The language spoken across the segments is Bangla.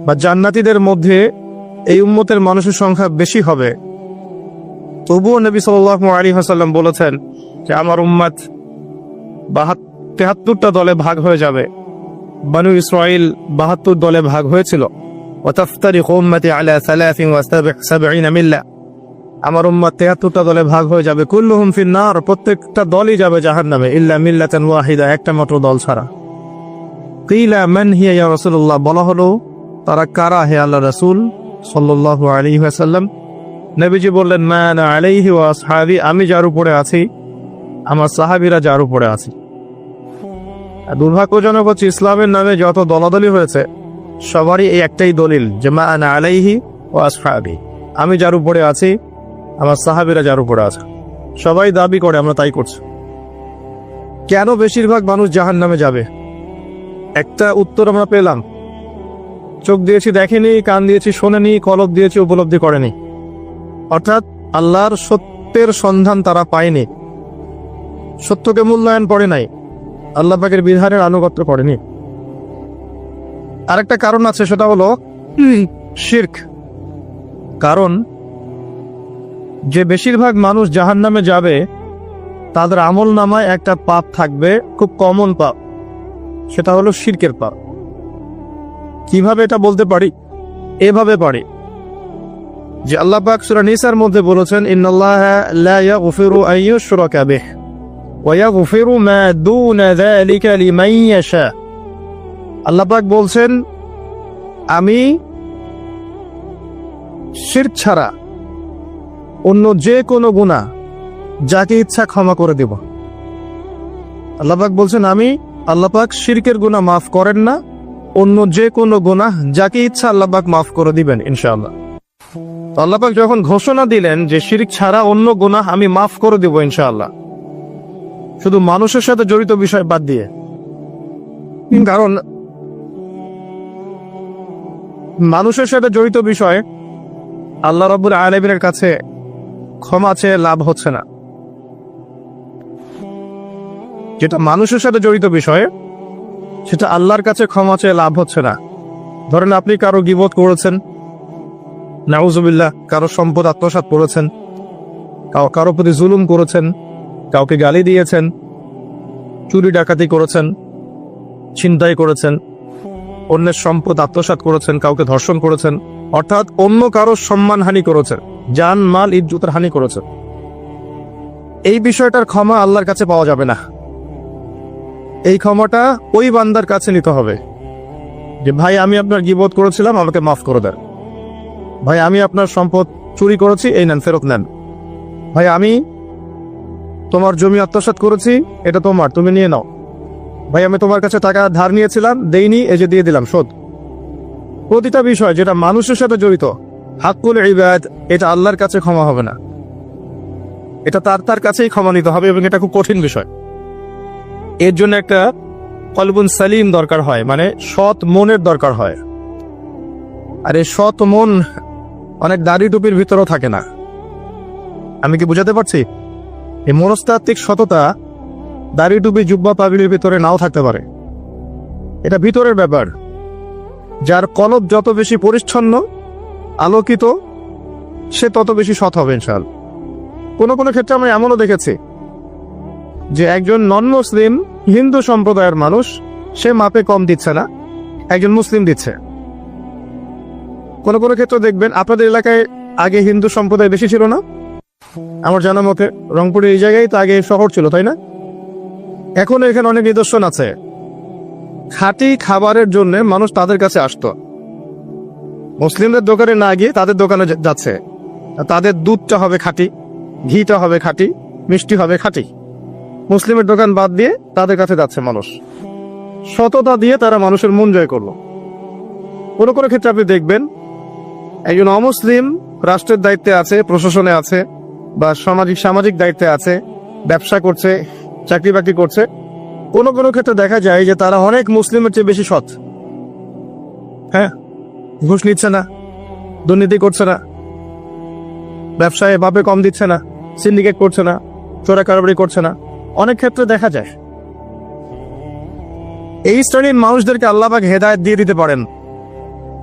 বা জান্নাতীদের মধ্যে এই উম্মতের মানুষের সংখ্যা বেশি হবে, তবুও নবী সাল্লাল্লাহু আলাইহি ওয়াসাল্লাম বলেছেন যে আমার উম্মত 73টা দলে ভাগ হয়ে যাবে। বনু ইসরাইল 72 দলে ভাগ হয়েছিল। ওয়াতাফতারিকু উম্মতি আলা 73 মিল্লা, আমার উম্মত 73টা দলে ভাগ হয়ে যাবে। কুল্লুহুম ফিন্নার, প্রত্যেকটা দলই যাবে জাহান্নামে, ইল্লা মিল্লাতান ওয়াহিদা, একটা মাত্র দল ছাড়া। কিলা মান হিয়া ইয়া রাসূলুল্লাহ, বলা হলো তারা কারা হে আল্লাহ রাসূল সাল্লাল্লাহু আলাইহি ওয়াসাল্লাম? নবীজি বললেন মা আনা আলাইহি ওয়া আসহাবি, আমি যার উপরে আছি, আমার সাহাবীরা যার উপরে আছে। দুর্ভাগ্যজনক হচ্ছে ইসলামের নামে যত দলাদলি হয়েছে সবারই এই একটাই দলিল যে মা আনা আলাইহি ওয়া আসহাবি, আমি যার উপরে আছি, আমার সাহাবীরা যার উপরে আছে। সবাই দাবি করে, আমরা তাই করছি। কেন বেশিরভাগ মানুষ জাহান্নামে যাবে? একটা উত্তর আমরা পেলাম, চোখ দিয়েছি দেখেনি, কান দিয়েছি শোনেনি, কলব দিয়েছি উপলব্ধি করেনি। অর্থাৎ আল্লাহর সত্যের সন্ধান তারা পায়নি, সত্যকে মূল্যায়ন করে নাই, আল্লাহ পাকের বিধানের আনুগত্য করেনি। আরেকটা কারণ আছে, সেটা হলো শিরক। কারণ যে বেশিরভাগ মানুষ জাহান্নামে যাবে তাদের আমল নামায় একটা পাপ থাকবে, খুব কমন পাপ, সেটা হলো শিরকের পাপ। কিভাবে এটা বলতে পারি? এভাবে পারি যে আল্লাহ পাক সূরা নিসার মধ্যে বলেছেন ইন্নাল্লাহা লা ইয়াগফিরু আন ইউশরাকা বিহি ওয়া ইয়াগফিরু মা দুনা যালিকা লিমান ইয়াশা। আল্লাহ পাক বলছেন আমি শিরক ছাড়া অন্য যে কোনো গুনাহ যাকে ইচ্ছা ক্ষমা করে দেব। আল্লাহ পাক বলছেন আমি, আল্লাহ পাক শিরকের গুনাহ মাফ করেন না, অন্য যে কোনো গুনাহ যাকে ইচ্ছা আল্লাহ পাক মাফ করে দিবেন ইনশাআল্লাহ। আল্লাহ পাক যখন ঘোষণা দিলেন যে শিরক ছাড়া অন্য গুনাহ আমি মাফ করে দেব ইনশাআল্লাহ, শুধু মানুষের সাথে জড়িত বিষয় বাদ দিয়ে। কারণ মানুষের সাথে জড়িত বিষয় আল্লাহ রাব্বুল আলামিনের কাছে ক্ষমা চেয়ে লাভ হচ্ছে না। যেটা মানুষের সাথে জড়িত বিষয় সেটা আল্লাহর কাছে ক্ষমা চেয়ে লাভ হচ্ছে না। ধরেন আপনি কারো গীবত করেছেন, নাউজুবিল্লাহ, কারো সম্পদ আত্মসাৎ করেছেন, কারো প্রতি জুলুম করেছেন, কাউকে গালি দিয়েছেন, চুরি ডাকাতি করেছেন, ছিনতাই করেছেন, অন্যের সম্পদ আত্মসাৎ করেছেন, কাউকে ধর্ষণ করেছেন, অর্থাৎ অন্য কারো সম্মানহানি করেছেন, জান মাল ইজ্জতের হানি করেছেন। এই বিষয়টার ক্ষমা আল্লাহর কাছে পাওয়া যাবে না। এই ক্ষমাটা ওই বান্দার কাছে নিতে হবে যে ভাই আমি আপনার গীবত করেছিলাম, আমাকে মাফ করে দেন। ভাই আমি আপনার সম্পদ চুরি করেছি, এই নেন, ফেরত নেন। ভাই আমি তোমার জমি আত্মসাৎ করেছি, এটা তোমার, তুমি নিয়ে নাও। ভাই আমি তোমার কাছে টাকা ধার নিয়েছিলাম, দেইনি, এই যে দিয়ে দিলাম, শোধ। প্রতিটা বিষয় যেটা মানুষের সাথে জড়িত, হাক্কুল ইবাদ, এটা আল্লাহর কাছে ক্ষমা হবে না, এটা তার কাছেই ক্ষমা নিতে হবে, এবং এটা খুব কঠিন বিষয়। এর জন্য একটা কলবুন সালিম দরকার হয়, মানে সৎ মনের দরকার হয়। আর এই সৎ মন অনেক দাড়ি টুপির ভিতরেও থাকে না। আমি কি বুঝাতে পারছি? এই মনস্তাত্ত্বিক সততা দাড়ি টুপি জুব্বা পাগড়ির ভিতরে নাও থাকতে পারে, এটা ভিতরের ব্যাপার। যার কলব যত বেশি পরিচ্ছন্ন আলোকিত, সে তত বেশি সৎ হবে ইনশাআল্লাহ। কোনো কোনো ক্ষেত্রে আমি এমনও দেখেছি যে একজন নন মুসলিম হিন্দু সম্প্রদায়ের মানুষ, সে মাপে কম দিচ্ছে না, একজন মুসলিম দিচ্ছে। কোনো কোনো ক্ষেত্রে দেখবেন আপনাদের এলাকায় আগে হিন্দু সম্প্রদায় বেশি ছিল না? আমার জানা মতে রংপুরের এই জায়গায় তো আগে শহর ছিল, তাই না? এখনো এখানে অনেক নিদর্শন আছে। খাঁটি খাবারের জন্য মানুষ তাদের কাছে আসতো, মুসলিমদের দোকানে না গিয়ে তাদের দোকানে যাচ্ছে। তাদের দুধটা হবে খাঁটি, ঘিটা হবে খাঁটি, মিষ্টি হবে খাঁটি। মুসলিমের দোকান বাদ দিয়ে তাদের কাছে যাচ্ছে মানুষ। সততা দিয়ে তারা মানুষের মন জয় করলো। কোনো কোনো ক্ষেত্রে আপনি দেখবেন একজন অমুসলিম রাষ্ট্রের দায়িত্বে আছে, প্রশাসনে আছে, বা সামাজিক দায়িত্বে আছে, ব্যবসা করছে, চাকরি বাকরি করছে। কোনো কোনো ক্ষেত্রে দেখা যায় যে তারা অনেক মুসলিমের চেয়ে বেশি সৎ। হ্যাঁ, ঘুষ নিচ্ছে না, দুর্নীতি করছে না, ব্যবসায় ভাবে কম দিচ্ছে না, সিন্ডিকেট করছে না, চোরা কারবারি করছে না, অনেক ক্ষেত্রে দেখা যায়। এই শ্রেণীর মানুষদেরকে আল্লাহ পাক হেদায়েত দিয়ে দিতে পারেন।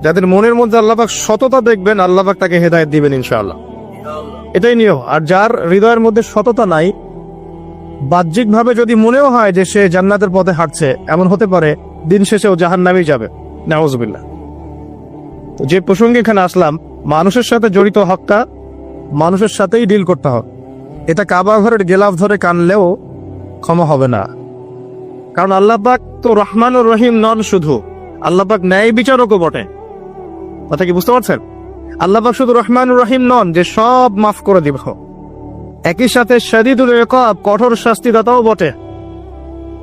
যাদের মনের মধ্যে আল্লাহ পাক সততা দেখবেন, আল্লাহ পাক তাকে হেদায়েত দিবেন ইনশাআল্লাহ। এটাই নিয়ম। আর যার হৃদয়ের মধ্যে সততা নাই, বাহ্যিকভাবে যদি মনেও হয় যে সে জান্নাতের পথে হাঁটছে, এমন হতে পারে দিন শেষেও জাহান্নামেই যাবে, নাউজুবিল্লাহ। তো যে প্রসঙ্গে এখানে আসলাম, মানুষের সাথে জড়িত হকটা মানুষের সাথেই ডিল করতে হবে। এটা কাবা ঘরের গেলাফ ধরে কানলেও ক্ষমা হবে না। কারণ আল্লাহ পাক তো রহমানুর রহিম নন, শুধু আল্লাহ পাক ন্যায় বিচারকও বটে। কথা কি বুঝতে পারছেন? আল্লাহ পাক শুধু রহমানুর রহিম নন যে সব মাফ করে দিব, একই সাথে শাদীদুল ইকাব, কঠোর শাস্তিদাতাও বটে।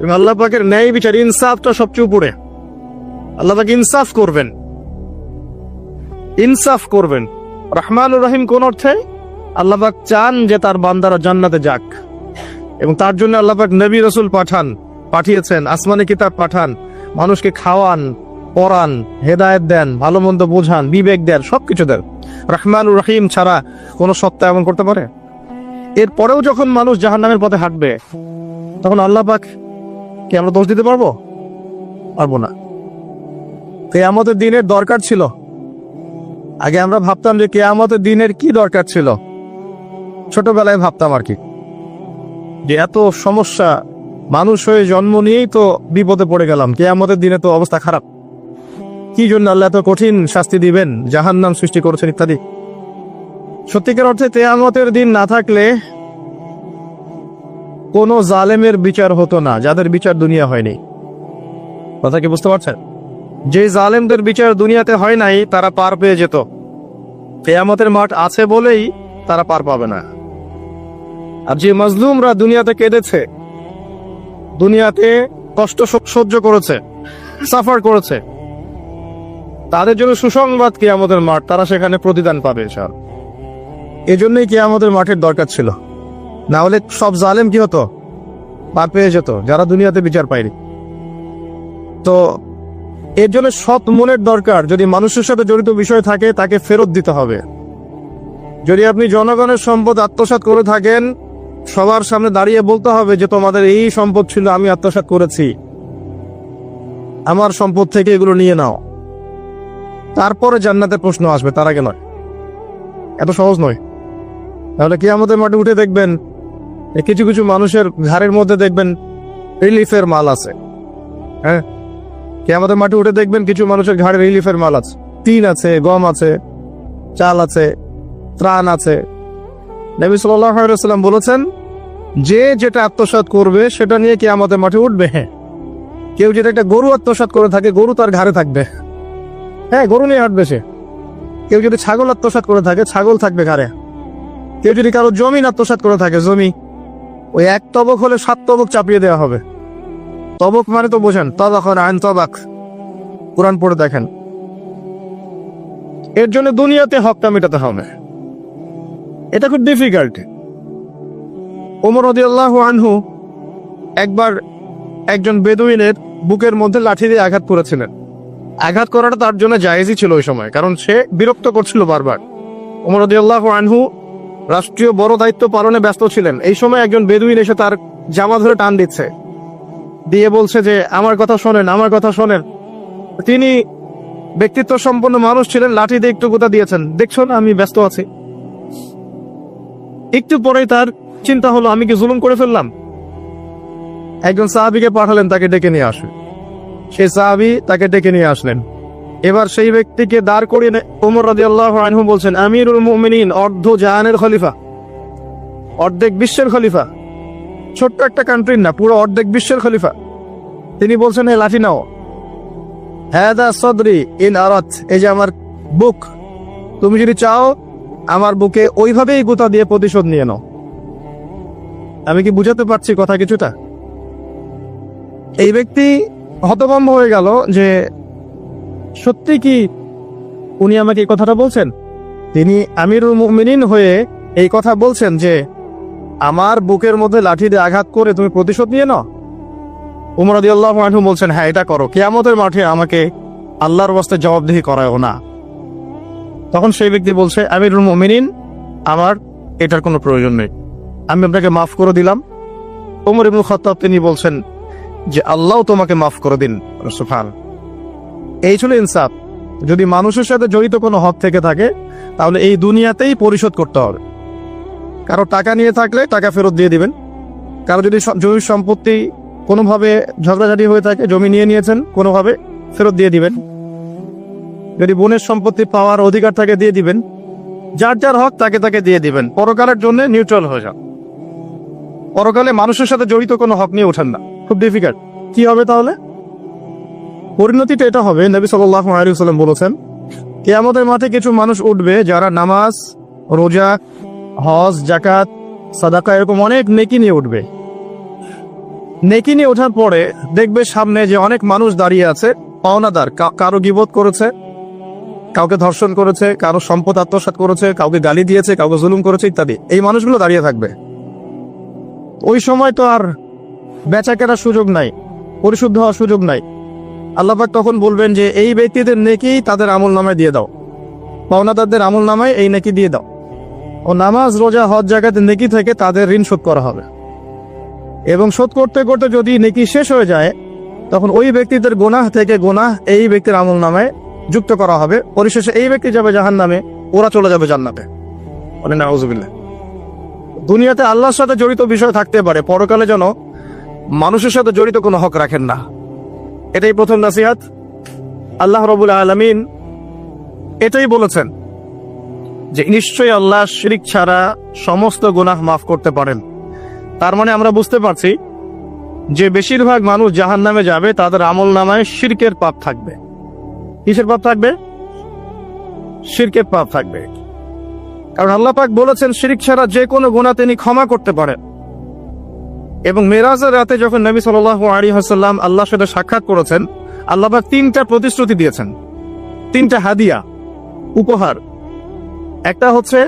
এবং আল্লাহ পাকের ন্যায় বিচার, ইনসাফটা সবচেয়ে উপরে। আল্লাহ পাক ইনসাফ করবেন, ইনসাফ করবেন। রহমানুর রহিম কোন অর্থে? আল্লাহ পাক চান যে তার বান্দারা জান্নাতে যাক, এবং তার জন্য আল্লাহ পাক নবী রাসূল পাঠিয়েছেন, আসমানি কিতাব পাঠান, মানুষকে খাওয়ান, পড়ান, হেদায়েত দেন, ভালো মন্দ বোঝান, বিবেক দেন, সবকিছু দেন। রহমানুর রহিম ছাড়া কোন সত্তা এমন করতে পারে? এরপরেও যখন মানুষ জাহান্নামের পথে হাঁটবে, তখন আল্লাহ পাক কি আমরা দোষ দিতে পারবো? পারবো না। কিয়ামতের দিনের দরকার ছিল। আগে আমরা ভাবতাম যে কিয়ামতের দিনের কি দরকার ছিল, ছোটবেলায় ভাবতাম আর কি, যে এত সমস্যা, মানুষ হয়ে জন্ম নিয়েই তো বিপদে পড়ে গেলাম, কিয়ামতের দিনে তো অবস্থা খারাপ, কি জন্য আল্লাহ এত কঠিন শাস্তি দিবেন, জাহান্নাম সৃষ্টি করেছেন ইত্যাদি। সত্যিকার অর্থে কিয়ামতের দিন না থাকলে কোনো জালেমের বিচার হতো না, যাদের বিচার দুনিয়া হয়নি। কথা কি বুঝতে পারছেন? যে জালেমদের বিচার দুনিয়াতে হয় নাই, তারা পার পেয়ে যেত। কিয়ামতের মাঠ আছে বলেই তারা পার পাবে না। আর যে মাজলুমরা দুনিয়াতে কেঁদেছে, দুনিয়াতে কষ্ট সহ্য করেছে, সাফার করেছে, তাদের জন্য সুসংবাদ কিয়ামতের মাঠ, তারা সেখানে প্রতিদান পাবে ইনশাআল্লাহ। এজন্যই কিয়ামতের মাঠের দরকার ছিল, না হলে সব জালেম কি হতো? পার পেয়ে যেত, যারা দুনিয়াতে বিচার পায়নি। তো এর জন্য সৎ মনের দরকার। যদি মানুষের সাথে জড়িত বিষয় থাকে, তাকে ফেরত দিতে হবে। যদি আপনি জনগণের সম্পদ আত্মসাৎ করে থাকেন, সবার সামনে দাঁড়িয়ে বলতে হবে যে তোমাদের এই সম্পদ ছিল, আমি আত্মসাৎ করেছি, আমার সম্পদ থেকে এগুলো নিয়ে নাও। তারপরে জান্নাতের প্রশ্ন আসবে, তার আগে নয়। এত সহজ নয়। তাহলে কিয়ামতের মাঠে উঠে দেখবেন কিছু কিছু মানুষের ঘাড়ের মধ্যে দেখবেন রিলিফের মাল আছে। হ্যাঁ, কিয়ামতের মাঠে উঠে দেখবেন কিছু মানুষের ঘাড়ে রিলিফের মাল আছে, টিন আছে, গম আছে, চাল আছে, ত্রাণ আছে। নবী সাল্লাল্লাহু আলাইহি ওয়াসাল্লাম বলেছেন, যে যেটা আত্মসাৎ করবে সেটা নিয়ে কিয়ামতের মাঠে উঠবে। হ্যাঁ, কেউ যদি একটা গরু আত্মসাৎ করে থাকে, গরু তার ঘাড়ে থাকবে। হ্যাঁ, গরু নিয়ে হাঁটবে সে। কেউ যদি ছাগল আত্মসাৎ করে থাকে, ছাগল থাকবে ঘাড়ে। কেউ যদি কারো জমি আত্মসাৎ করে থাকে, জমি, ওই এক তবক হলে 7 তবক চাপিয়ে দেওয়া হবে। তবক মানে তো বোঝেন, তবাখন আইন তবাক, কোরআন পড়ে দেখেন। এর জন্য দুনিয়াতে হকটা মেটাতে হবে, এটা খুব ডিফিকাল্ট। ওমর রাদিয়াল্লাহু আনহু একবার একজন বেদুইনের বুকের মধ্যে লাঠি দিয়ে আঘাত করেছিলেন। আঘাত করাটা তার জন্য জায়েজই ছিল ওই সময়, কারণ সে বিরক্ত করছিল বারবার। ওমর রাদিয়াল্লাহু আনহু রাষ্ট্রীয় বড় দায়িত্ব পালনে ব্যস্ত ছিলেন। এই সময় একজন বেদুইন এসে তার জামা ধরে টান দিচ্ছে, দিয়ে বলছে যে আমার কথা শোনেন, আমার কথা শোনেন। তিনি ব্যক্তিত্ব সম্পন্ন মানুষ ছিলেন, লাঠি দিয়ে একটু গুতা দিয়েছেন, দেখছো না আমি ব্যস্ত আছি। একটু পরেই তার চিন্তা হলো, আমি কি জুলুম করে ফেললাম? একজন সাহাবীকে পাঠালেন তাকে ডেকে নিয়ে আসবে। সেই সাহাবী তাকে ডেকে নিয়ে আসলেন। এবার সেই ব্যক্তিকে দাঁড় করিয়ে ওমর রাদিয়াল্লাহু আনহু বলছেন, আমিরুল মুমিনিন, অর্ধ জাহানের খলিফা, অর্ধেক বিশ্বের খলিফা, ছোট্ট একটা কান্ট্রির না, পুরো অর্ধেক বিশ্বের খলিফা। তিনি বলছেন, হে লাঠি নাও। হাদা সদরি ইন আরাত, এই যে আমার বুক, তুমি যদি চাও আমার বুকে ওইভাবেই গুতা দিয়ে প্রতিশোধ নিয়ে নাও। আমি কি বুঝাতে পারছি কথা কিছুটা? এই ব্যক্তি হতভম্ব হয়ে গেল যে সত্যি কি উনি আমাকে এই কথাটা বলছেন? তিনি আমিরুল মুমিনিন হয়ে এই কথা বলছেন যে আমার বুকের মধ্যে লাঠি দিয়ে আঘাত করে তুমি প্রতিশোধ নিয়ে নাও? ওমর রাদিয়াল্লাহু আনহু বলছেন, হ্যাঁ এটা করো, কিয়ামতের মাঠে আমাকে আল্লাহর ওয়াস্তে জবাবদিহি করায়ও না। তখন সেই ব্যক্তি বলছে, আমিরুল মুমিনিন, আমার এটার কোনো প্রয়োজন নেই, আমি আপনাকে মাফ করে দিলাম। ওমর ইবনে খাত্তাব তিনি বলছেন যে আল্লাহ তোমাকে মাফ করে দিন। সুবহান। এই ছিল ইনসাফ। যদি মানুষের সাথে জড়িত কোনো হক থেকে থাকে তাহলে এই দুনিয়াতেই পরিশোধ করতে হবে। কারো টাকা নিয়ে থাকলে টাকা ফেরত দিয়ে দিবেন। কারো যদি জমি সম্পত্তি কোনোভাবে ঝগড়াঝাটি হয়ে থাকে, জমি নিয়ে নিয়েছেন কোনোভাবে, ফেরত দিয়ে দিবেন। যদি বোনের সম্পত্তি পাওয়ার অধিকার থাকে দিয়ে দিবেন। যার যার হক তাকে তাকে দিয়ে দিবেন। পরকালের জন্য নিউট্রাল হয়ে যান। পরকালে মানুষের সাথে জড়িত কোনো হক নিয়ে ওঠেন না। খুব ডিফিকাল্ট। কি হবে তাহলে? পরিণতিটা এটা হবে, নবী সাল্লাল্লাহু আলাইহি ওয়াসাল্লাম বলেছেন, কিয়ামতের মাঠে কিছু মানুষ উঠবে যারা নামাজ, রোজা, হজ, যাকাত, সাদাকা এরকম অনেক নেকি নিয়ে উঠবে। নেকি নিয়ে ওঠার পরে দেখবে সামনে যে অনেক মানুষ দাঁড়িয়ে আছে, পাওনাদার, কারো গীবত করেছে, কাউকে ধর্ষণ করেছে, কারো সম্পদ আত্মসাৎ করেছে, কাউকে গালি দিয়েছে, কাউকে জুলুম করেছে ইত্যাদি। এই মানুষগুলো দাঁড়িয়ে থাকবে। ওই সময় তো আর বেচা কেনার সুযোগ নাই, পরিশুদ্ধ হওয়ার সুযোগ নাই। আল্লাহ পাক তখন বলবেন যে এই ব্যক্তিদের নেকি তাদের আমল নামায় দিয়ে দাও, পাওনাদারদের আমল নামায় এই নেকি দিয়ে দাও। ও নামাজ, রোজা, হজ, যাকাতের নেকি থেকে তাদের ঋণ শোধ করা হবে। এবং শোধ করতে করতে যদি নেকি শেষ হয়ে যায়, তখন ওই ব্যক্তিদের গুনাহ থেকে গুনাহ এই ব্যক্তির আমল নামায় যুক্ত করা হবে। পরিশেষে এই ব্যক্তি যাবে জাহান্নামে, ওরা চলে যাবে জান্নাতে। মানে নাউযুবিল্লাহ। দুনিয়াতে আল্লাহর সাথে জড়িত বিষয় থাকতে পারে, পরকালে যেন মানুষের সাথে জড়িত কোনো হক রাখেন না। এটাই প্রথম নসিহত। আল্লাহ রাব্বুল আলামিন এটাই বলেছেন যে নিশ্চয়ই আল্লাহ শিরক ছাড়া সমস্ত গুনাহ মাফ করতে পারেন। তার মানে আমরা বুঝতে পারছি যে বেশিরভাগ মানুষ জাহান্নামে যাবে, তাদের আমল নামায় শিরকের পাপ থাকবে। কিসের পাপ থাকবে? শিরকের পাপ থাকবে। কারণ আল্লাহ পাক বলেছেন শিরক ছাড়া যে কোনো গুনাহ তিনি ক্ষমা করতে পারেন। এবং মেরাজের রাতে যখন নবী সাল্লাল্লাহু আলাইহি ওয়াসাল্লাম আল্লাহর সাথে সাক্ষাৎ করেছেন, আল্লাহ পাক 3টা প্রতিশ্রুতি দিয়েছেন, 3টা হাদিয়া, উপহার। একটা হচ্ছে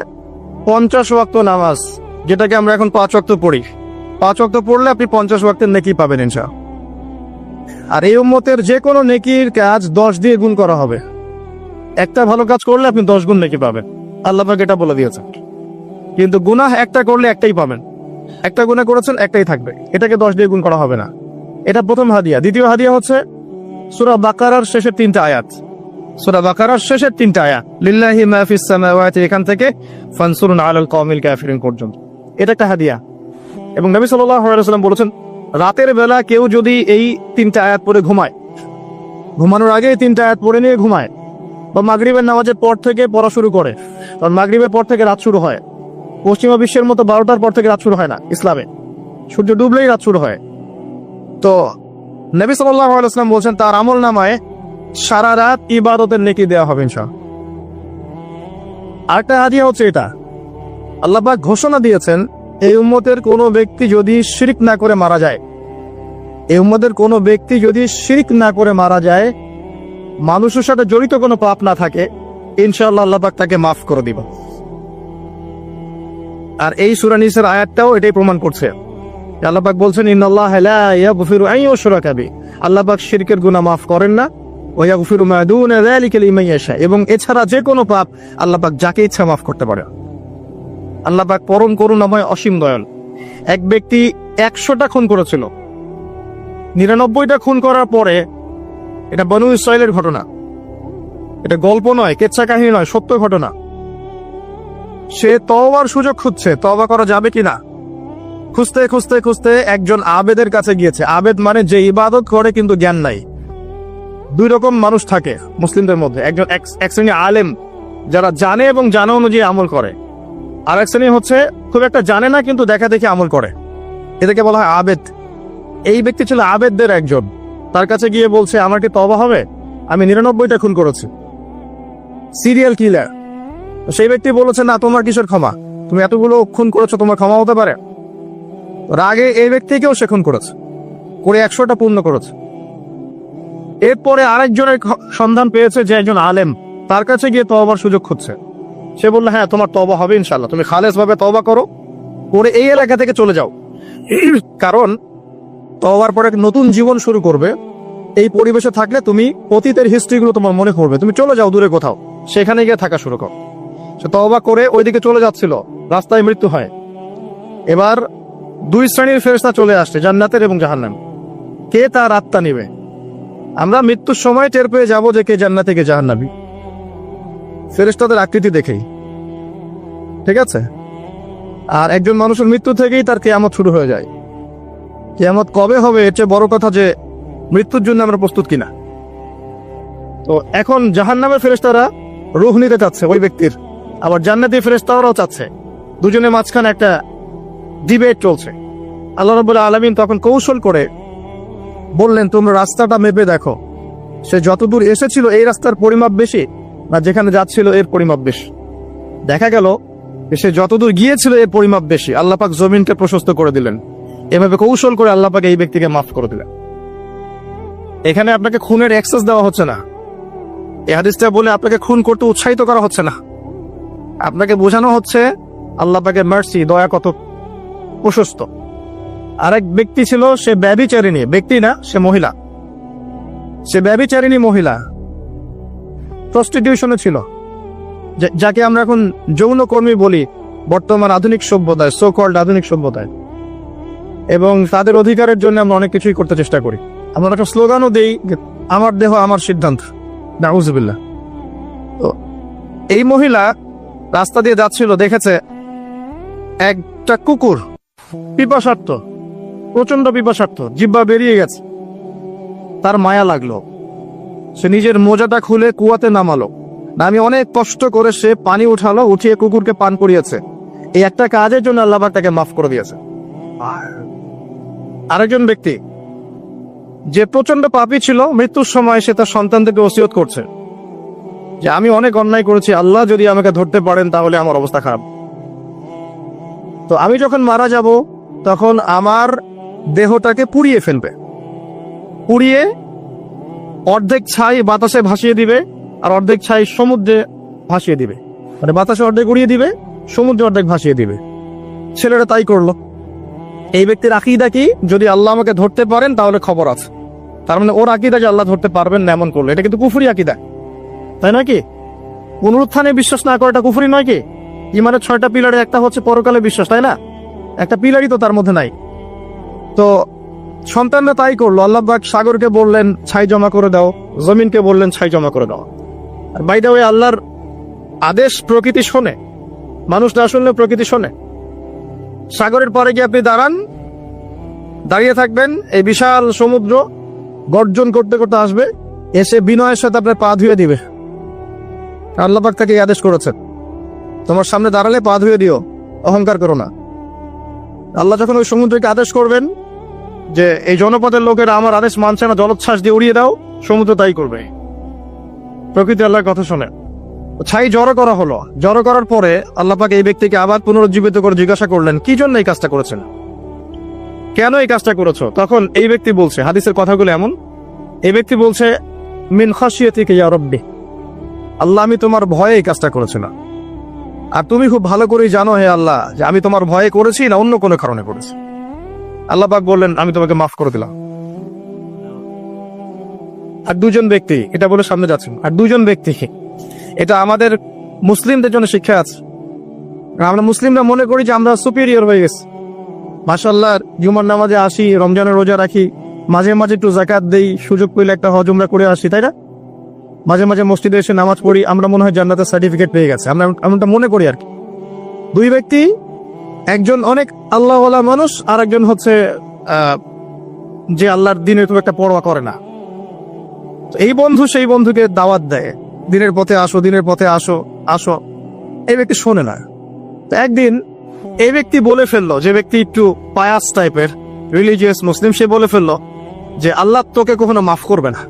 50 ওয়াক্ত নামাজ, যেটাকে আমরা এখন 5 ওয়াক্ত পড়ি। 5 ওয়াক্ত পড়লে আপনি 50 ওয়াক্তের নেকি পাবেন ইনশাআল্লাহ। আর এই উম্মতের যে কোনো নেকির কাজ 10 দিয়ে গুণ করা হবে। একটা ভালো কাজ করলে আপনি 10 গুণ নেকি পাবেন, আল্লাহ পাক এটা বলে দিয়েছেন। কিন্তু গুনাহ একটা করলে একটাই পাবেন। একটা গুনাহ করেছেন, একটাই থাকবে, এটাকে 10 দিয়ে গুণ করা হবে না। এটা প্রথম হাদিয়া। দ্বিতীয় হাদিয়া হচ্ছে সূরা বাকারার শেষের 3টা আয়াত। সূরা বাকারার শেষের 3টা আয়াত, লিল্লাহি মা ফিস সামাওয়াতি, এখান থেকে ফানসুরুন আলাল কওমিল কাফিরিন পর্যন্ত। এটা একটা হাদিয়া। এবং নবী সাল্লাল্লাহু আলাইহি ওয়াসাল্লাম বলেছেন, রাতের বেলা কেউ যদি এই 3টা আয়াত পড়ে ঘুমায়, ঘুমানোর আগে এই 3টা আয়াত পড়ে নিয়ে ঘুমায়, বা মাগরিবের নামাজের পর থেকে পড়া শুরু করে, কারণ মাগরিবের পর থেকে রাত শুরু হয়। পশ্চিমা বিশ্বের মতো 12টার পর থেকে রাত শুরু হয় না ইসলামে, সূর্য ডুবলেই রাত শুরু হয়। তো নবী সাল্লাল্লাহু আলাইহি ওয়াসাল্লাম বলছেন তার আমল নামায় সারা রাত ইবাদতের নেকি দেওয়া হবে ইনশাআল্লাহ। আরেকটা হাদিয়া হচ্ছে এটা, আল্লাহ পাক ঘোষণা দিয়েছেন এই উম্মতের কোনো ব্যক্তি যদি শিরক না করে মারা যায়, এই উম্মতের কোনো ব্যক্তি যদি শিরক না করে মারা যায়, মানুষের সাথে জড়িত কোনো পাপ না থাকে, ইনশাআল্লাহ আল্লাহ পাক তাকে মাফ করে দিবেন। আর এই সূরা নিসার আয়াতটাও এটাই প্রমাণ করছে। আল্লাহ পাক বলছেন, ইন্নাল্লাহা লা ইয়াগফিরু আন ইউশরাকা বিহি, আল্লাহ পাক শিরকের গুনাহ মাফ করেন না, ওয়া ইয়াগফিরু মা দুনা যালিকা লিমান ইয়াশা, এবং এছাড়া যে কোনো পাপ আল্লাহ পাক যাকে ইচ্ছা মাফ করতে পারে। আল্লাহ পাক পরম করুণাময়, অসীম দয়ালু। এক ব্যক্তি 100টা খুন করেছিল, 99টা খুন করার পরে, এটা বনু ইসরাইলের ঘটনা, এটা গল্প নয়, কেচ্ছা কাহিনী নয়, সত্য ঘটনা। সে তওবার সুযোগ খুঁজছে, তওবা করা যাবে কিনা। খুঁজতে খুঁজতে খুঁজতে একজন আবেদের কাছে গিয়েছে। আবেদ মানে যে ইবাদত করে কিন্তু জ্ঞান নাই। 2 রকম মানুষ থাকে মুসলিমদের মধ্যে, একজন এক শ্রেণী আলেম যারা জানে এবং জানা অনুযায়ী আমল করে, আর এক শ্রেণী হচ্ছে খুব একটা জানে না কিন্তু দেখা দেখে আমল করে, এটাকে বলা হয় আবেদ। এই ব্যক্তি ছিল আবেদদের একজন। তার কাছে গিয়ে বলছে, আমার কি তওবা হবে? আমি 99টা খুন করেছি, সিরিয়াল কিলার। সেই ব্যক্তি বলেছে, না, তোমার কিসের ক্ষমা? তুমি এতগুলো খুন করেছো, তোমার ক্ষমা হতে পারে? রাগে এই ব্যক্তিকেও সে খুন করেছে, করে 100টা পূর্ণ করেছে। এরপরে আরেকজনের সন্ধান পেয়েছে যে একজন আলেম, তার কাছে গিয়ে তওবার সুযোগ খুঁজছে। সে বলল, হ্যাঁ, তোমার তওবা হবে ইনশাআল্লাহ, তুমি খালেস ভাবে তওবা করো, করে এই এলাকা থেকে চলে যাও। কারণ তওবার পরে নতুন জীবন শুরু করবে, এই পরিবেশে থাকলে তুমি অতীতের হিস্ট্রিগুলো তোমার মনে পড়বে, তুমি চলে যাও দূরে কোথাও, সেখানে গিয়ে থাকা শুরু করো। সে তওবা করে ওইদিকে চলে যাচ্ছিল, রাস্তায় মৃত্যু হয়। এবার 2 শ্রেণীর ফেরেশতা চলে আসছে, জান্নাতের এবং জাহান্নাম। কে তার আত্মা নিবে? আমরা মৃত্যুর সময় টের পেয়ে যাবো যে কে জান্নাতি কে জাহান্নামী। ফেরেশতাদের আকৃতি দেখেই, ঠিক আছে? আর একজন মানুষের মৃত্যু থেকেই তার কিয়ামত শুরু হয়ে যায়। কিয়ামত কবে হবে এর চেয়ে বড় কথা যে মৃত্যুর জন্য আমরা প্রস্তুত কিনা। তো এখন জাহান্নামের ফেরেশতারা রূহ নিতে চাচ্ছে ওই ব্যক্তির, আবার জান্নাতি ফেরেশতারাও চাচ্ছে। দুজনের মাঝখানে একটা ডিবেট চলছে। আল্লাহ রাব্বুল আলামিন তখন কৌশল করে বললেন, তোমরা রাস্তাটা মেপে দেখো, সে যতদূর এসেছিল এই রাস্তার পরিমাপ বেশি না যেখানে যাচ্ছিল এর পরিমাপ বেশি। দেখা গেল সে যতদূর গিয়েছিল এর পরিমাপ বেশি। আল্লাহ পাক জমিনকে প্রশস্ত করে দিলেন। এভাবে কৌশল করে আল্লাহ পাক এই ব্যক্তিকে মাফ করে দিলেন। এখানে আপনাকে খুনের অ্যাক্সেস দেওয়া হচ্ছে না। এই হাদিসটা বলে আপনাকে খুন করতে উৎসাহিত করা হচ্ছে না। আপনাকে বোঝানো হচ্ছে আল্লাহ পাকের মার্সি, দয়া কত প্রশস্ত। আরেক ব্যক্তি ছিল, সে ব্যভিচারিণী, ব্যক্তি না, সে মহিলা। সে ব্যভিচারিণী মহিলা, প্রস্টিটিউশনে ছিল, যাকে আমরা এখন যৌনকর্মী বলি বর্তমান আধুনিক সভ্যতায়, সো কল্ড আধুনিক সভ্যতায়। এবং তাদের অধিকারের জন্য আমরা অনেক কিছুই করতে চেষ্টা করি। আমরা একটা স্লোগানও দেই, আমার দেহ আমার সিদ্ধান্ত, নাউজুবিল্লাহ। তো এই মহিলা রাস্তা দিয়ে যাচ্ছিল, দেখেছে একটা কুকুর পিপাসার্থ, প্রচন্ড পিপাসার্থ, জিহ্বা বেরিয়ে গেছে। তার মায়া লাগলো, সে নিজের মোজাটা খুলে কুয়াতে নামালো। আমি অনেক কষ্ট করে সে পানি উঠালো, উঠিয়ে কুকুরকে পান করিয়েছে। এই একটা কাজের জন্য আল্লাহ পাক তাকে মাফ করে দিয়েছে। আরেকজন ব্যক্তি যে প্রচন্ড পাপী ছিল, মৃত্যুর সময় সে তার সন্তানদেরকে ওসিয়ত করছে যে আমি অনেক অন্যায় করেছি, আল্লাহ যদি আমাকে ধরতে পারেন তাহলে আমার অবস্থা খারাপ। তো আমি যখন মারা যাব তখন আমার দেহটাকে পুড়িয়ে ফেলবে, পুড়িয়ে অর্ধেক ছাই বাতাসে ভাসিয়ে দিবে আর অর্ধেক ছাই সমুদ্রে ভাসিয়ে দিবে। মানে বাতাসে অর্ধেক উড়িয়ে দিবে, সমুদ্রে অর্ধেক ভাসিয়ে দিবে। ছেলেরা তাই করলো। এই ব্যক্তির আকীদা কি, যদি আল্লাহ আমাকে ধরতে পারেন তাহলে খবর আছে। তার মানে ওর আকীদা যে আল্লাহ ধরতে পারবেন না এমন করলো, এটা কিন্তু কুফরি আকীদা, তাই নয় কি? পুনরুত্থানে বিশ্বাস না করাটা কুফরি নয় কি? ইমানের 6টা পিলারে একটা হচ্ছে পরকালে বিশ্বাস, তাই না? একটা পিলারই তো তার মধ্যে নাই। তো সন্তানরা তাই করলো। আল্লাহ পাক সাগরকে বললেন ছাই জমা করে দাও, জমিনকে বললেন ছাই জমা করে দাও। আর বাই দ্য ওয়ে, আল্লাহর আদেশ প্রকৃতি শোনে, মানুষ না শুনলে প্রকৃতি শোনে। সাগরের পরে গিয়ে আপনি দাঁড়িয়ে থাকবেন, এই বিশাল সমুদ্র গর্জন করতে করতে আসবে, এসে বিনয়ের সাথে আপনার পা ধুয়ে দিবে। আল্লাহ পাক তাকে আদেশ করেছেন, তোমার সামনে দাঁড়ালে পা ধুয়ে দিও, অহংকার করো না। আল্লাহ যখন ওই সমুদ্রকে আদেশ করবেন যে এই জনপদের লোকেরা আমার আদেশ মানছে না, জলোচ্ছ্বাস দিয়ে উড়িয়ে দাও, সমুদ্র তাই করবে। প্রকৃতি আল্লাহর কথা শোনে। ছাই জড়ো করা হলো। জড়ো করার পরে আল্লাহ পাক এই ব্যক্তিকে আবার পুনরুজ্জীবিত করে জিজ্ঞাসা করলেন, কি জন্য এই কাজটা করেছেন, কেন এই কাজটা করেছো? তখন এই ব্যক্তি বলছে, হাদিসের কথাগুলো এমন, এই ব্যক্তি বলছে, মিন খাশিয়াতিকা ইয়া রাব্বি, আল্লাহ আমি তোমার ভয়ে এই কাজটা করেছিলাম। আর তুমি খুব ভালো করেই জানো হে আল্লাহ যে আমি তোমার ভয়ে করেছি না অন্য কোনো কারণে করেছি। আল্লাহ পাক বললেন, আমি তোমাকে মাফ করে দিলাম। আর দুজন ব্যক্তি, এটা বলে সামনে যাচ্ছেন, আর দুজন ব্যক্তি, এটা আমাদের মুসলিমদের জন্য শিক্ষা আছে। আমরা মুসলিমরা মনে করি যে আমরা সুপিরিয়র হয়ে গেছি। মাশাআল্লাহ, জুমার নামাজে আসি, রমজানের রোজা রাখি, মাঝে মাঝে একটু যাকাত দেই, সুযোগ পেলে একটা হজ উমরা করে আসি, তাই না? মাঝে মাঝে মসজিদে এসে নামাজ পড়ি, আমরা মনে হয় জান্নাতের সার্টিফিকেট পেয়ে গেছে, আমরা এমনটা মনে করি আর কি। দুই ব্যক্তি, একজন অনেক আল্লাহওয়ালা মানুষ, আর একজন হচ্ছে যে আল্লাহর দিনের খুব একটা পরোয়া করে না। এই বন্ধু সেই বন্ধুকে দাওয়াত দেয়, দিনের পথে আসো, দিনের পথে আসো আসো। এই ব্যক্তি শোনে না। তো একদিন এই ব্যক্তি বলে ফেললো, যে ব্যক্তি একটু পায়াস টাইপের রিলিজিয়াস মুসলিম, সে বলে ফেললো যে আল্লাহ তোকে কখনো মাফ করবে না।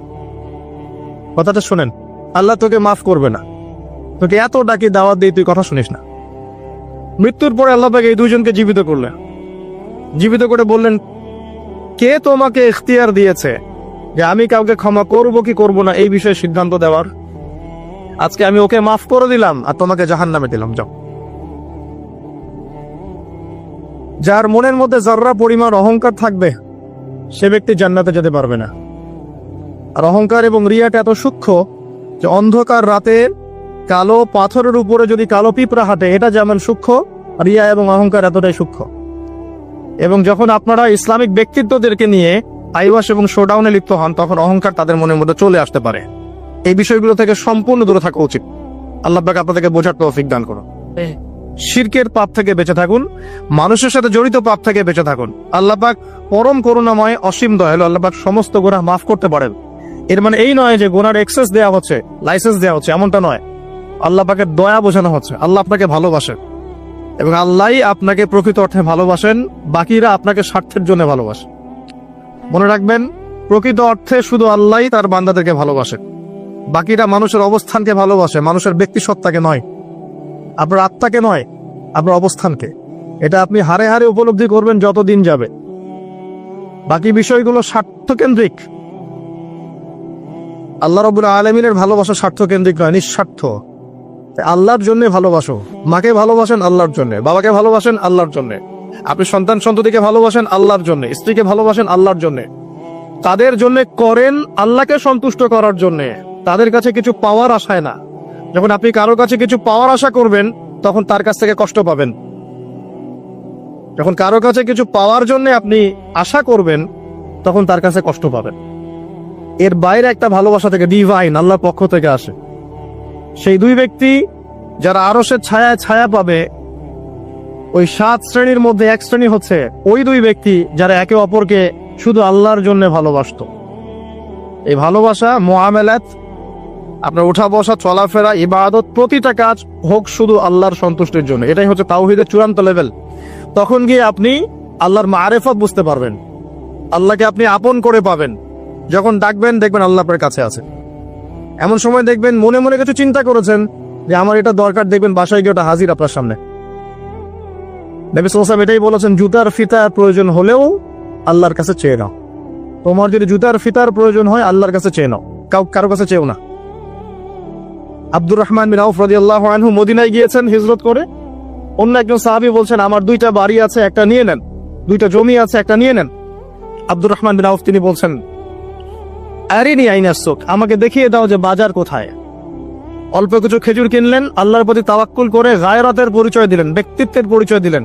কথাটা শোনেন, আল্লাহ তোকে মাফ করবে না, তোকে এত ডাকি দাওয়াত দিয়ে তুই কথা শুনিস না। মৃত্যুর পরে আল্লাহ পাক এই দুইজনকে জীবিত করলেন। জীবিত করে বললেন, কে তোমাকে ইখতিয়ার দিয়েছে যে আমি কাউকে ক্ষমা করব কি করব না এই বিষয়ে সিদ্ধান্ত দেওয়ার? আজকে আমি ওকে মাফ করে দিলাম আর তোমাকে জাহান্নামে দিলাম, যাও। যার মনের মধ্যে জর্রা পরিমাণ অহংকার থাকবে সে ব্যক্তি জান্নাতে যেতে পারবে না। আর অহংকার এবং রিয়াটা এত সূক্ষ্ম যে অন্ধকার রাতে কালো পাথরের উপরে যদি কালো পিঁপড়া হাঁটে, এটা যেমন সূক্ষ্ম, রিয়া এবং অহংকার এতটাই সূক্ষ্ম। এবং যখন আপনারা ইসলামিক ব্যক্তিত্বদেরকে নিয়ে আইওয়াস এবং শোডাউনে লিপ্ত হন, তখন অহংকার তাদের মনের মধ্যে চলে আসতে পারে। এই বিষয়গুলো থেকে সম্পূর্ণ দূরে থাকা উচিত। আল্লাহ পাক আপনাদেরকে বোঝার তৌফিক দান করুন। শিরকের পাপ থেকে বেঁচে থাকুন, মানুষের সাথে জড়িত পাপ থেকে বেঁচে থাকুন। আল্লাহ পাক পরম করুণাময়, অসীম দয়ালু। আল্লাহ পাক সমস্ত গুনাহ মাফ করতে পারেন। এর মানে এই নয় যে গুনার এক্সেস দেওয়া হচ্ছে, লাইসেন্স দেওয়া হচ্ছে, এমনটা নয়। আল্লাহ পাকের দয়া বোঝানো হচ্ছে। আল্লাহ আপনাকে ভালোবাসেন এবং আল্লাহই আপনাকে প্রকৃত অর্থে ভালোবাসেন, বাকিরা আপনাকে স্বার্থের জন্য ভালোবাসেন। মনে রাখবেন, প্রকৃত অর্থে শুধু আল্লাহই তার বান্দাদেরকে ভালোবাসেন, বাকিরা মানুষের অবস্থানকে ভালোবাসে, মানুষের ব্যক্তিসত্তাকে নয়, আপনার আত্মাকে নয়, আপনার অবস্থানকে। এটা আপনি হারে হারে উপলব্ধি করবেন যত দিন যাবে। বাকি বিষয়গুলো স্বার্থকেন্দ্রিক। আল্লাহ রাব্বুল আলামিনের ভালোবাসা স্বার্থকেন্দ্রিক নয়, নিঃস্বার্থ। আল্লাহর জন্য ভালোবাসো। মাকে ভালোবাসেন আল্লাহর জন্য, বাবাকে ভালোবাসেন আল্লাহর জন্য, আপনি সন্তান সন্ততিকে ভালোবাসেন আল্লাহর জন্য, স্ত্রীকে ভালোবাসেন আল্লাহর জন্য। তাদের জন্য করেন আল্লাহকে সন্তুষ্ট করার জন্য, তাদের কাছে কিছু পাওয়ার আশায় না। যখন আপনি কারোর কাছে কিছু পাওয়ার আশা করবেন, তখন তার কাছ থেকে কষ্ট পাবেন। যখন কারো কাছে কিছু পাওয়ার জন্য আপনি আশা করবেন, তখন তার কাছে কষ্ট পাবেন। এর বাইরে একটা ভালোবাসা থেকে, ডিভাইন, আল্লাহর পক্ষ থেকে আসে। সেই দুই ব্যক্তি যারা আরশের ছায়ায় ছায়া পাবে, ওই 7 শ্রেণীর মধ্যে এক শ্রেণী হচ্ছে ওই দুই ব্যক্তি যারা একে অপরকে শুধু আল্লাহর জন্য ভালোবাসতো। এই ভালোবাসা, মুআমালাত, আপনার উঠা বসা, চলাফেরা, ইবাদত, প্রতিটা কাজ হোক শুধু আল্লাহর সন্তুষ্টির জন্য। এটাই হচ্ছে তাওহীদের চূড়ান্ত লেভেল। তখন গিয়ে আপনি আল্লাহর মারিফাত বুঝতে পারবেন, আল্লাহকে আপনি আপন করে পাবেন। যখন ডাকবেন, দেখবেন আল্লাহ আপনার কাছে আছে। এমন সময় দেখবেন মনে মনে কিছু চিন্তা করেছেন যে আমার এটা দরকার, দেখবেন বাসায় গিয়ে ওটা হাজির আপনার সামনে। নবী সাল্লাল্লাহু আলাইহি ওয়াসাল্লাম এটাই বলেছেন, জুতার ফিতার প্রয়োজন হলেও আল্লাহর কাছে চেয়ে নাও। তোমার যদি জুতার ফিতার প্রয়োজন হয়, আল্লাহর কাছে চেয়ে নাও, কারো কাছে চেয়েও না। আব্দুর রহমান বিন আউফ রাদিয়াল্লাহু আনহু মদিনায় গিয়েছেন হিজরত করে। অন্য একজন সাহাবী বলছেন, আমার 2টা বাড়ি আছে, একটা নিয়ে নেন, 2টা জমি আছে, একটা নিয়ে নেন। আব্দুর রহমান বিন আউফ তিনি বলছেন, আরিনি আইনাস সুক, আমাকে দেখিয়ে দাও যে বাজার কোথায়। অল্প কিছু খেজুর কিনলেন, আল্লাহর প্রতি তাওয়াক্কুল করে গায়রাতের পরিচয় দিলেন, ব্যক্তিত্বের পরিচয় দিলেন,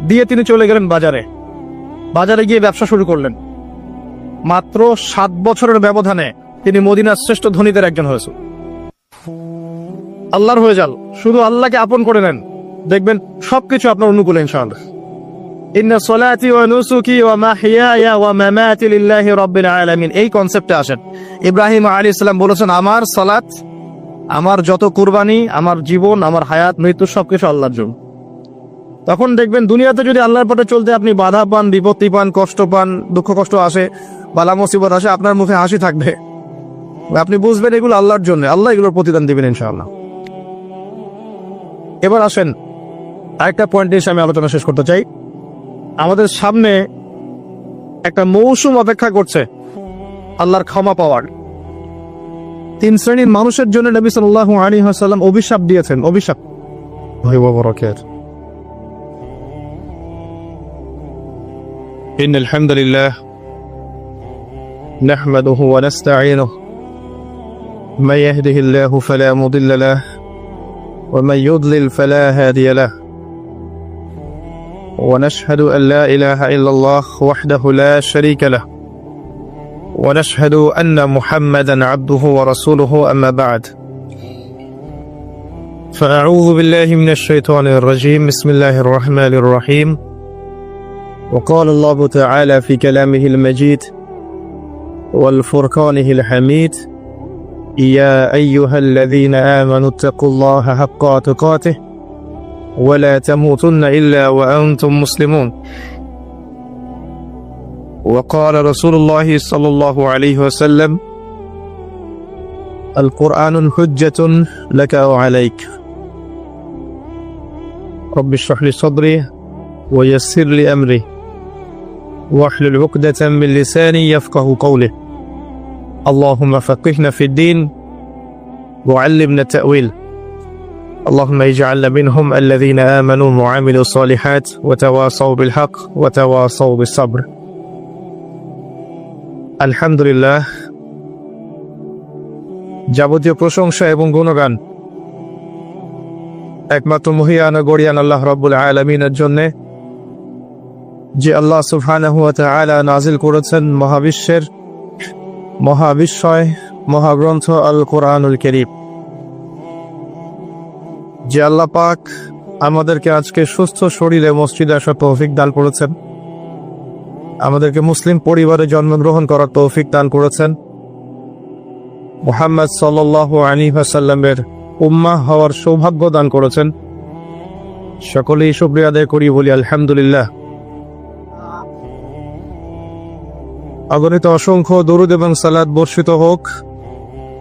দিয়ে তিনি চলে গেলেন বাজারে। বাজারে গিয়ে ব্যবসা শুরু করলেন। মাত্র 7 বছরের ব্যবধানে তিনি মদিনার শ্রেষ্ঠ ধনীদের একজন হয়েছে। আল্লাহর হয়ে যান, শুধু আল্লাহকে আপন করে নেন, দেখবেন সবকিছু আপনার অনুকূলে ইনশাআল্লাহ। ইন্না সলাতি ওয়া নুসুকি ওয়া মাহইয়ায়া ওয়া মামাতি লিল্লাহি রাব্বিল আলামিন, এই কনসেপ্টে আসেন। ইব্রাহিম আলাইহিস সালাম বলেছেন, আমার সালাত, আমার যত কুরবানি, আমার জীবন, আমার হায়াত, মৃত্যু সবকিছু আল্লাহর জন্য। তখন দেখবেন দুনিয়াতে যদি আল্লাহর পথে চলতে আপনি বাধা পান, বিপত্তি পান, কষ্ট পান, দুঃখ কষ্ট আসে, বালা মুসিবত আসে, আপনার মুখে হাসি থাকবে। আপনি বুঝবেন এগুলো আল্লাহর জন্য, আল্লাহ এগুলোর প্রতিদান দিবেন ইনশাআল্লাহ। এবার আসেন আরেকটা পয়েন্ট এসে আমি আলোচনা শেষ করতে চাই। আমাদের সামনে একটা মৌসুম অপেক্ষা করছে আল্লাহর ক্ষমা পাওয়ার। 3 শ্রেণীর মানুষের জন্য নবী সাল্লাল্লাহু আলাইহি ওয়াসাল্লাম অভিশাপ দিয়েছেন। অভিশাপ ইন্নাল হামদুলিল্লাহ নাহমাদুহু ওয়া নাস্তাঈনুহু মান ইয়াহদিহিল্লাহু ফালা মুদিল্লা লাহু ওয়া মান ইউদ্লিল ফালা হাদিয়া লাহু ونشهد أن لا إله إلا الله وحده لا شريك له ونشهد أن محمدا عبده ورسوله أما بعد فأعوذ بالله من الشيطان الرجيم بسم الله الرحمن الرحيم وقال الله تعالى في كلامه المجيد والفرقانه الحميد يا أيها الذين آمنوا اتقوا الله حق تقاته ولا تموتن إلا وأنتم مسلمون وقال رسول الله صلى الله عليه وسلم القرآن حجة لك وعليك رب اشرح لي صدري ويسر لي أمري واحلل عقدة من لساني يفقه قولي اللهم فقهنا في الدين وعلمنا التأويل اللهم اجعلنا منهم الذين آمنوا وعملوا الصالحات وتواصوا بالحق وتواصوا بالصبر আলহামদুলিল্লাহ, যাবতীয় প্রশংসা এবং গুণগান একমাত্র মহিয়ান ও গরিয়ান আল্লাহ রাব্বুল আলামিনের জন্য, যে আল্লাহ সুবহানাহু ওয়া তাআলা নাজিল করেছেন মহাবিশ্বের মহাবিশ্বয় মহাগ্রন্থ আল কোরআনুল কারীম। যে আল্লাহ পাক আমাদেরকে আজকে সুস্থ শরীরে মসজিদে আসার তৌফিক দান করেছেন, আমাদেরকে মুসলিম পরিবারে জন্মগ্রহণ করার তৌফিক দান করেছেন, মুহাম্মদ সাল্লাল্লাহু আলাইহি ওয়াসাল্লামের উম্মাহ হওয়ার সৌভাগ্য দান করেছেন। সকলেই শুকরিয়া আদায় করি, বলি আলহামদুলিল্লাহ। অগণিত অসংখ্য দরুদ এবং সালাত বর্ষিত হোক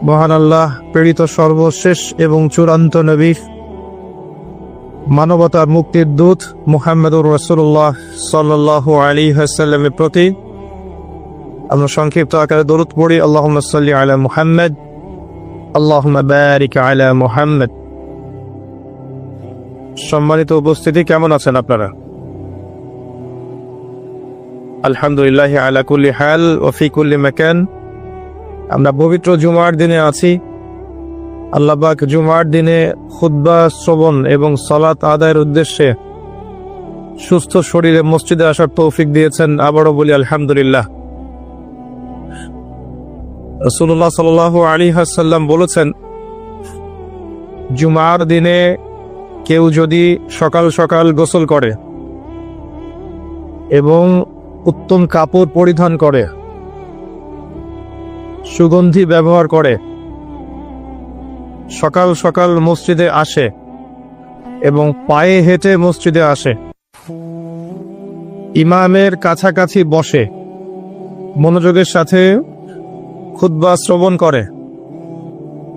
মহান আল্লাহ প্রেরিত সর্বশেষ এবং চূড়ান্ত নবী, মানবতার মুক্তির দূত মুহাম্মদুর রাসূলুল্লাহ সাল্লাল্লাহু আলাইহি ওয়াসাল্লামের প্রতি। আমরা সংক্ষিপ্ত আকারে দরুদ পড়ি। আল্লাহুম্মা সাল্লি আলা মুহাম্মদ, আল্লাহুম্মা বারিক আলা মুহাম্মদ। সম্মানিত উপস্থিতি, কেমন আছেন আপনারা? আলহামদুলিল্লাহ আলা কুল্লি হাল ওয়া ফি কুল্লি মাকান। আমরা পবিত্র জুমার দিনে আছি। আল্লাহ পাক জুমার দিনে খুতবা শ্রবণ এবং সালাত আদায়ের উদ্দেশ্যে সুস্থ শরীরে মসজিদে আসার তৌফিক দিয়েছেন। আবারও বলি আলহামদুলিল্লাহ। রাসূলুল্লাহ সাল্লাল্লাহু আলাইহি ওয়াসাল্লাম বলেছেন, জুমার দিনে কেউ যদি সকাল সকাল গোসল করে এবং উত্তম কাপড় পরিধান করে, সুগন্ধি ব্যবহার করে, সকাল সকাল মসজিদে আসে এবং পায়ে হেঁটে মসজিদে আসে, ইমামের কাছাকাছি বসে, মনোযোগের সাথে খুতবা শ্রবণ করে,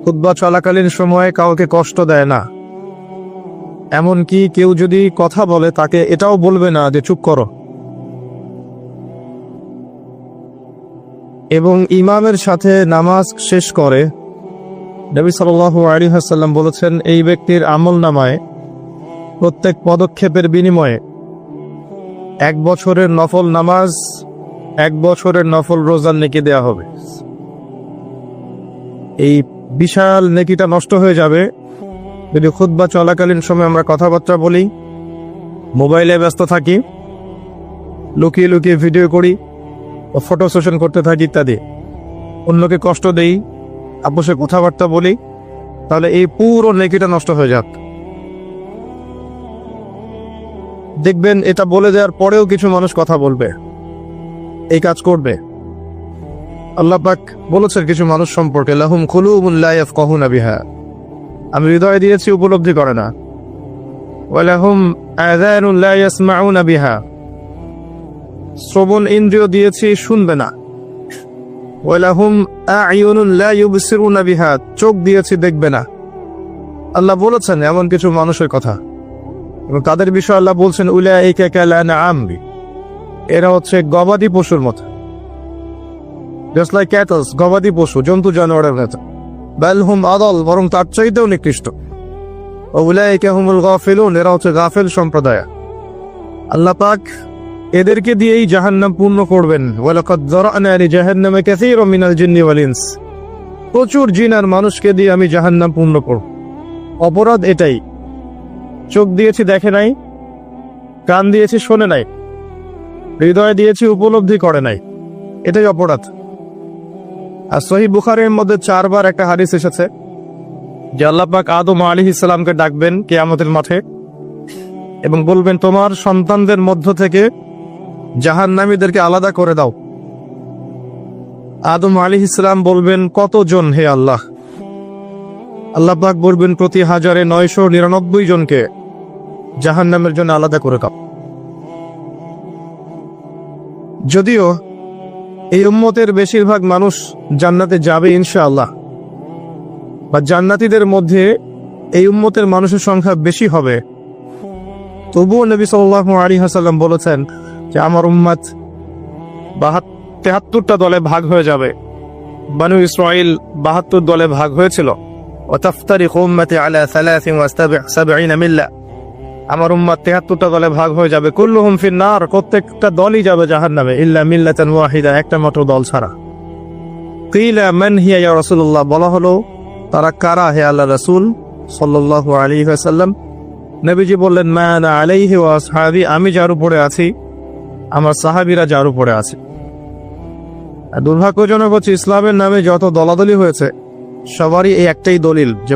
খুতবা চলাকালীন সময়ে কাউকে কষ্ট দেয় না, এমনকি কেউ যদি কথা বলে তাকে এটাও বলবে না যে চুপ করো, এবং ইমামের সাথে নামাজ শেষ করে, নবী সাল্লাল্লাহু আলাইহি ওয়াসাল্লাম বলেছেন, এই ব্যক্তির আমলনামায় প্রত্যেক পদক্ষেপের বিনিময়ে 1 বছরের নফল নামাজ, 1 বছরের নফল রোজার নেকি দেয়া হবে। এই বিশাল নেকিটা নষ্ট হয়ে যাবে যদি খুতবা চলাকালীন সময় আমরা কথাবার্তা বলি, মোবাইলে ব্যস্ত থাকি, লুকিয়ে লুকিয়ে ভিডিও করি, ফটো সেশন করতে থাকি ইত্যাদি, অন্যকে কষ্ট দেই, আপোষে কথাবার্তা বলি, তাহলে এই পুরো নেকিটা নষ্ট হয়ে যাক। দেখবেন এটা বলে দেওয়ার পরেও কিছু মানুষ কথা বলবে, এই কাজ করবে। আল্লাহ পাক বলেছেন কিছু মানুষ সম্পর্কে, লাহুম কুলুবুন লা ইয়াফকাহুনা বিহা, আমি হৃদয় দিয়েছি উপলব্ধি করে না, ওয়া লাহুম আযানুন লা ইয়াসমাউনা বিহা, শ্রবণ ইন্দ্রিয় দিয়েছি শুনবে না, ওয়া লাহুম আ'য়ুনুন লা ইউবসিরুনা বিহা, চোখ দিয়েছি দেখবে না। আল্লাহ বলেছেন এমন কিছু মানুষের কথা, এবং তাদের বিষয়ে আল্লাহ বলছেন, উলাইকা কাল আনআম, এরা হচ্ছে গবাদি পশুর মতো, জাস্ট লাইক ক্যাটলস, গবাদি পশু, জন্তু জানোয়ারের মতো। বাল হুম আদাল, বরং তার চাইতেও নিকৃষ্ট। উলাইকা হুমুল গাফিলুন, এরা হচ্ছে গাফেল সম্প্রদায়। আল্লাহ পাক এদেরকে দিয়েই জাহান্নাম পূর্ণ করবেন। ওয়ালাকাদ যারানা লিজাহান্নামা কাসীরাম মিনাল জিন্নি ওয়াল ইনস, প্রচুর জিন আর মানুষকে দিয়ে আমি জাহান্নাম পূর্ণ করব। অপরাধ এটাই, চোখ দিয়েছি দেখে নাই, কান দিয়েছি শোনে নাই, হৃদয় দিয়েছি উপলব্ধি করে নাই, এটাই অপরাধ। আর সহিহ বুখারীর মধ্যে 4 বার একটা হাদিস এসেছে যে আল্লাহ পাক আদম আলাইহিস সালামকে ডাকবেন কিয়ামতের মাঠে এবং বলবেন, তোমার সন্তানদের মধ্য থেকে জাহান্নামীদেরকে আলাদা করে দাও। আদম আলাইহিস সালাম বলবেন, কতজন হে আল্লাহ? আল্লাহ পাক বলবেন, প্রতি 1999 জনকে জাহান্নামের জন্য আলাদা করে দাও। যদিও এই উম্মতের বেশিরভাগ মানুষ জান্নাতে যাবে ইনশাআল্লাহ, বা জান্নাতীদের মধ্যে এই উম্মতের মানুষের সংখ্যা বেশি হবে, তবুও নবী সাল্লাল্লাহু আলাইহি ওয়াসাল্লাম বলেছেন যে আমার উম্মত 73টা দলে ভাগ হয়ে যাবে। বনু ইসরাইল 72 দলে ভাগ হয়েছিল। ওয়াতাফতারিকু উম্মতি আলা 73 মিল্লা, আমার উম্মত 73টা দলে ভাগ হয়ে যাবে। কুল্লুহুম ফিন নার, প্রত্যেকটা দলই যাবে জাহান্নামে, ইল্লা মিল্লাতান ওয়াহিদা, একটা মাত্র দল ছাড়া। কিলা মান হিয়া ইয়া রাসূলুল্লাহ, বলা হলো তারা কারা হে আল্লাহ রাসূল সাল্লাল্লাহু আলাইহি ওয়াসাল্লাম? নবীজি বললেন, মা আনা আলাইহি ওয়া আসহাবি, আমি যার উপরে আছি, আমার সাহাবীরা যার উপরে আছে। দুর্ভাগ্যজনক হচ্ছে ইসলামের নামে যত দলাদলি হয়েছে সবারই এই একটাই দলিল যে